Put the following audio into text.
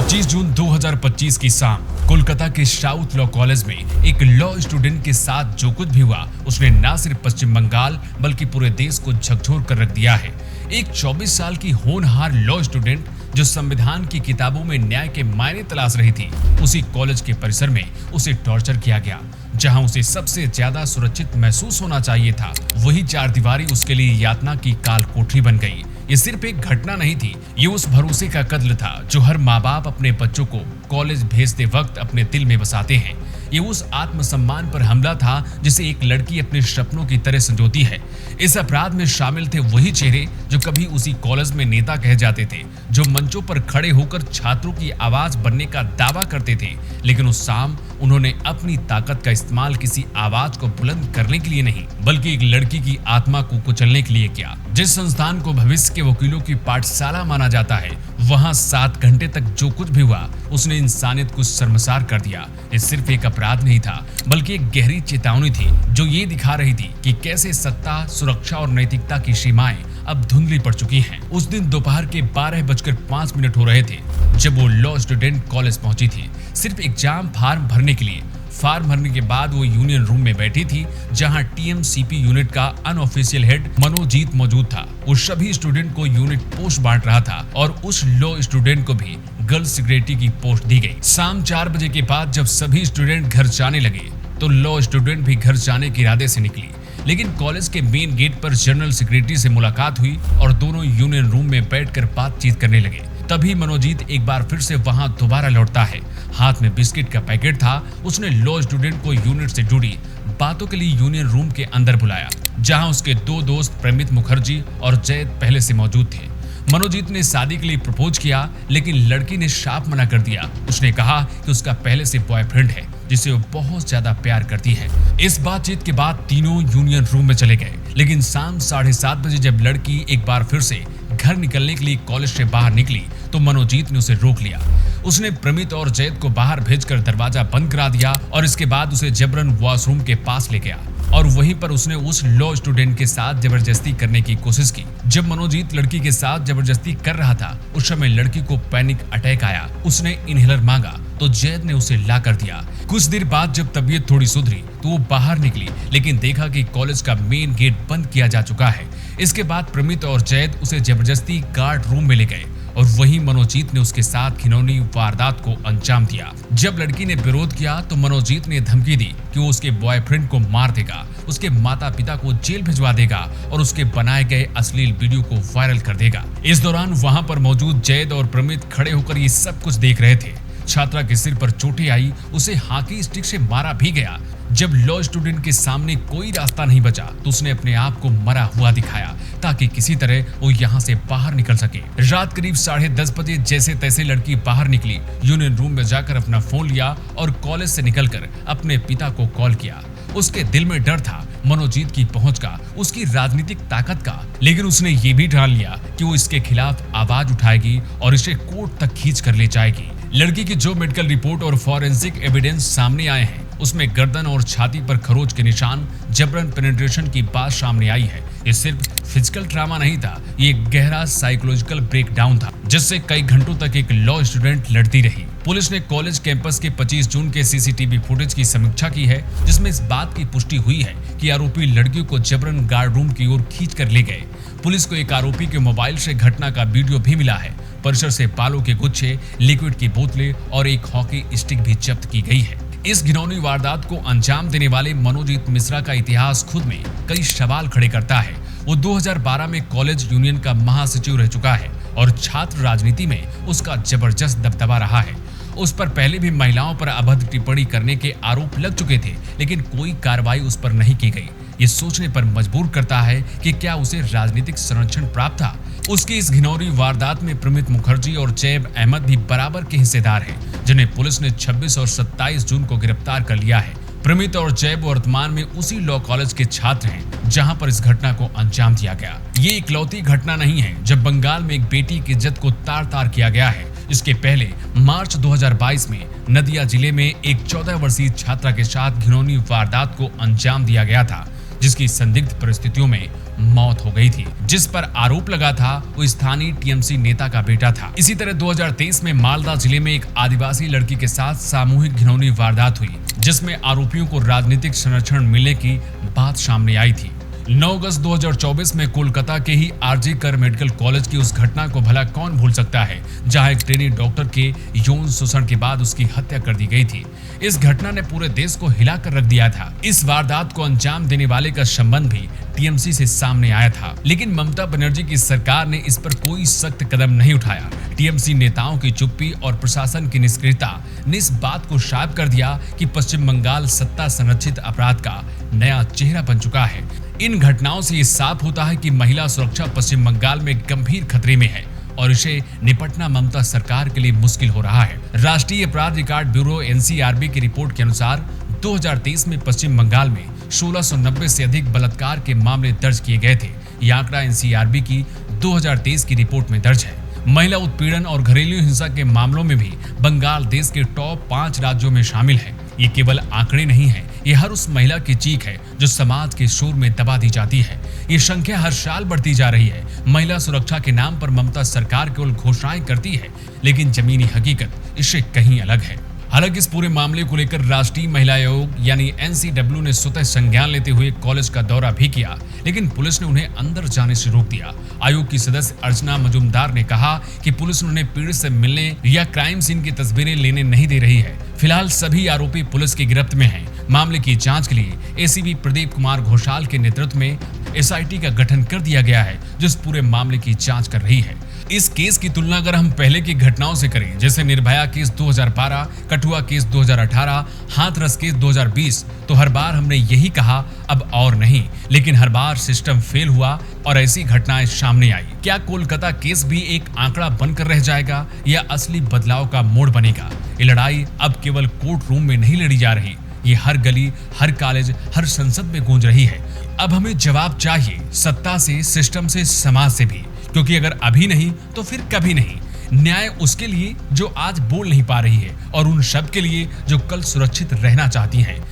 25 जून 2025 की शाम कोलकाता के साउथ लॉ कॉलेज में एक लॉ स्टूडेंट के साथ जो कुछ भी हुआ उसने न सिर्फ पश्चिम बंगाल बल्कि पूरे देश को झकझोर कर रख दिया है। एक 24 साल की होनहार लॉ स्टूडेंट जो संविधान की किताबों में न्याय के मायने तलाश रही थी, उसी कॉलेज के परिसर में उसे टॉर्चर किया गया। जहां उसे सबसे ज्यादा सुरक्षित महसूस होना चाहिए था, वही चारदीवारी उसके लिए यातना की काल कोठरी बन गई। ये सिर्फ एक घटना नहीं थी, ये उस भरोसे का कत्ल था जो हर माँ बाप अपने बच्चों को कॉलेज भेजते वक्त अपने दिल में बसाते हैं। ये उस आत्मसम्मान पर हमला था जिसे एक लड़की अपने सपनों की तरह संजोती है। इस अपराध में शामिल थे वही चेहरे जो कभी उसी कॉलेज में नेता कहे जाते थे, जो मंचों पर खड़े होकर छात्रों की आवाज बनने का दावा करते थे, लेकिन उस शाम उन्होंने अपनी ताकत का इस्तेमाल किसी आवाज को बुलंद करने के लिए नहीं, बल्कि एक लड़की की आत्मा को कुचलने के लिए किया। जिस संस्थान को भविष्य के वकीलों की पाठशाला माना जाता है, वहां 7 घंटे तक जो कुछ भी हुआ उसने इंसानियत को शर्मसार कर दिया। ये सिर्फ एक अपराध नहीं था, बल्कि एक गहरी चेतावनी थी जो ये दिखा रही थी कि कैसे सत्ता, सुरक्षा और नैतिकता की सीमाएं अब धुंधली पड़ चुकी हैं। उस दिन दोपहर के 12:05 हो रहे थे जब वो लॉ स्टूडेंट कॉलेज पहुंची थी, सिर्फ एग्जाम फॉर्म भरने के लिए। फॉर्म भरने के बाद वो यूनियन रूम में बैठी थी, जहां टीएमसीपी यूनिट का अनऑफिशियल हेड मनोजीत मौजूद था। वो सभी स्टूडेंट को यूनिट पोस्ट बांट रहा था और उस लॉ स्टूडेंट को भी गर्ल्स सेक्रेटरी की पोस्ट दी गई। शाम 4 बजे के बाद जब सभी स्टूडेंट घर जाने लगे तो लॉ स्टूडेंट भी घर जाने के इरादे से निकली, लेकिन कॉलेज के मेन गेट पर जनरल सेक्रेटरी से मुलाकात हुई और दोनों यूनियन रूम में बैठकर बातचीत करने लगे। तभी मनोजीत एक बार फिर से वहां दोबारा लौटता है। हाथ में बिस्किट का पैकेट था। उसने लॉ स्टूडेंट को यूनिट से जुड़ी बातों के लिए यूनियन रूम के अंदर बुलाया, जहां उसके 2 दोस्त प्रमित मुखर्जी और जैद पहले से मौजूद थे। मनोजीत ने शादी के लिए प्रपोज किया, लेकिन लड़की ने साफ मना कर दिया। उसने कहा कि उसका पहले से बॉयफ्रेंड है जिसे वो बहुत ज्यादा प्यार करती है। इस बातचीत के बाद तीनों यूनियन रूम में चले गए, लेकिन शाम 7:30 बजे जब लड़की एक बार फिर से घर निकलने के लिए कॉलेज से बाहर निकली तो मनोजीत ने उसे रोक लिया। उसने प्रमित और जैद को बाहर भेजकर दरवाजा बंद करा दिया और इसके बाद उसे जबरन वॉशरूम के पास ले गया और वहीं पर उसने उस लॉ स्टूडेंट के साथ जबरदस्ती करने की कोशिश की। जब मनोजीत लड़की के साथ जबरदस्ती कर रहा था, उस समय लड़की को पैनिक अटैक आया। उसने इनहेलर मांगा तो जैद ने उसे ला कर दिया। कुछ देर बाद जब तबीयत थोड़ी सुधरी तो वो बाहर निकली, लेकिन देखा कि कॉलेज का मेन गेट बंद किया जा चुका है। इसके बाद प्रमित और जैद उसे जबरदस्ती गार्ड रूम में ले गए और वहीं मनोजीत ने उसके साथ घिनौनी वारदात को अंजाम दिया। जब लड़की ने विरोध किया तो मनोजीत ने धमकी दी कि वो उसके बॉयफ्रेंड को मार देगा, उसके माता पिता को जेल भिजवा देगा और उसके बनाए गए अश्लील वीडियो को वायरल कर देगा। इस दौरान वहां पर मौजूद जैद और प्रमित खड़े होकर ये सब कुछ देख रहे थे। छात्रा के सिर पर चोटें आई, उसे हॉकी स्टिक से मारा भी गया। जब लॉ स्टूडेंट के सामने कोई रास्ता नहीं बचा तो उसने अपने आप को मरा हुआ दिखाया ताकि किसी तरह वो यहाँ से बाहर निकल सके। रात करीब 10:30 बजे जैसे तैसे लड़की बाहर निकली, यूनियन रूम में जाकर अपना फोन लिया और कॉलेज से निकलकर अपने पिता को कॉल किया। उसके दिल में डर था मनोजीत की पहुंच का, उसकी राजनीतिक ताकत का, लेकिन उसने ये भी ठान लिया कि वो इसके खिलाफ आवाज उठाएगी और इसे कोर्ट तक खींच कर ले जाएगी। लड़की की जो मेडिकल रिपोर्ट और फॉरेंसिक एविडेंस सामने आए हैं, उसमें गर्दन और छाती पर खरोच के निशान, जबरन पेनिट्रेशन की बात सामने आई है। ये सिर्फ फिजिकल ट्रामा नहीं था, ये एक गहरा साइकोलॉजिकल ब्रेकडाउन था जिससे कई घंटों तक एक लॉ स्टूडेंट लड़ती रही। पुलिस ने कॉलेज कैंपस के 25 जून के सीसीटीवी फुटेज की समीक्षा की है, जिसमें इस बात की पुष्टि हुई है कि आरोपी लड़कियों को जबरन गार्ड रूम की ओर खींच कर ले गए। पुलिस को एक आरोपी के मोबाइल से घटना का वीडियो भी मिला है। परिसर से बालों के गुच्छे, लिक्विड की बोतलें और एक हॉकी स्टिक भी जब्त की गई है। इस घिनौनी वारदात को अंजाम देने वाले मनोजीत मिश्रा का इतिहास खुद में कई सवाल खड़े करता है। वो 2012 में कॉलेज यूनियन का महासचिव रह चुका है और छात्र राजनीति में उसका जबरदस्त दबदबा रहा है। उस पर पहले भी महिलाओं पर अभद्र टिप्पणी करने के आरोप लग चुके थे, लेकिन कोई कार्रवाई उस पर नहीं की गई। ये सोचने पर मजबूर करता है कि क्या उसे राजनीतिक संरक्षण प्राप्त था। उसकी इस घिनौनी वारदात में प्रमित मुखर्जी और जैब अहमद भी बराबर के हिस्सेदार हैं, जिन्हें पुलिस ने 26 और 27 जून को गिरफ्तार कर लिया है। प्रमित और जैब वर्तमान में उसी लॉ कॉलेज के छात्र हैं जहां पर इस घटना को अंजाम दिया गया। ये इकलौती घटना नहीं है जब बंगाल में एक बेटी की इज्जत को तार तार किया गया है। इसके पहले मार्च 2022 में नदिया जिले में एक 14 वर्षीय छात्रा के साथ घिनौनी वारदात को अंजाम दिया गया था, जिसकी संदिग्ध परिस्थितियों में मौत हो गई थी। जिस पर आरोप लगा था वो स्थानीय टीएमसी नेता का बेटा था। इसी तरह 2023 में मालदा जिले में एक आदिवासी लड़की के साथ सामूहिक घिनौनी वारदात हुई, जिसमें आरोपियों को राजनीतिक संरक्षण मिलने की बात सामने आई थी। 9 अगस्त 2024 में कोलकाता के ही आरजी कर मेडिकल कॉलेज की उस घटना को भला कौन भूल सकता है, जहां एक ट्रेनी डॉक्टर के यौन शोषण के बाद उसकी हत्या कर दी गई थी। इस घटना ने पूरे देश को हिलाकर रख दिया था। इस वारदात को अंजाम देने वाले का संबंध भी टीएमसी से सामने आया था, लेकिन ममता बनर्जी की सरकार ने इस पर कोई सख्त कदम नहीं उठाया। टीएमसी नेताओं की चुप्पी और प्रशासन की निष्क्रियता ने इस बात को साफ कर दिया कि पश्चिम बंगाल सत्ता संरक्षित अपराध का नया चेहरा बन चुका है। इन घटनाओं से ये साफ होता है कि महिला सुरक्षा पश्चिम बंगाल में गंभीर खतरे में है और इसे निपटना ममता सरकार के लिए मुश्किल हो रहा है। राष्ट्रीय अपराध रिकॉर्ड ब्यूरो एनसीआरबी की रिपोर्ट के अनुसार 2023 में पश्चिम बंगाल में 1690 से अधिक बलात्कार के मामले दर्ज किए गए थे। यह आंकड़ा एनसीआरबी की 2023 की रिपोर्ट में दर्ज है। महिला उत्पीड़न और घरेलू हिंसा के मामलों में भी बंगाल देश के टॉप 5 राज्यों में शामिल है। ये केवल आंकड़े नहीं है, ये हर उस महिला की चीख है जो समाज के शोर में दबा दी जाती है। ये संख्या हर साल बढ़ती जा रही है। महिला सुरक्षा के नाम पर ममता सरकार केवल घोषणाएं करती है, लेकिन जमीनी हकीकत इससे कहीं अलग है। हालांकि इस पूरे मामले को लेकर राष्ट्रीय महिला आयोग यानी एनसीडब्ल्यू ने स्वतः संज्ञान लेते हुए कॉलेज का दौरा भी किया, लेकिन पुलिस ने उन्हें अंदर जाने से रोक दिया। आयोग की सदस्य अर्चना मजुमदार ने कहा कि पुलिस उन्हें पीड़ित से मिलने या क्राइम सीन की तस्वीरें लेने नहीं दे रही है। फिलहाल सभी आरोपी पुलिस की गिरफ्त में हैं। मामले की जांच के लिए एसीपी प्रदीप कुमार घोषाल के नेतृत्व में एसआईटी का गठन कर दिया गया है, जो इस पूरे मामले की जांच कर रही है। इस केस की तुलना अगर हम पहले की घटनाओं से करें, जैसे Nirbhaya case 2012, Kathua case 2018, Hathras case 2020, तो हर बार हमने यही कहा अब और नहीं, लेकिन हर बार सिस्टम फेल हुआ और ऐसी घटनाएं सामने आई। क्या कोलकाता केस भी एक आंकड़ा बनकर रह जाएगा या असली बदलाव का मोड़ बनेगा? ये लड़ाई अब केवल कोर्ट रूम में नहीं लड़ी जा रही, ये हर गली, हर कॉलेज, हर संसद में गूंज रही है। अब हमें जवाब चाहिए, सत्ता से, सिस्टम से, समाज से भी, क्योंकि अगर अभी नहीं तो फिर कभी नहीं। न्याय उसके लिए जो आज बोल नहीं पा रही है और उन सब के लिए जो कल सुरक्षित रहना चाहती हैं।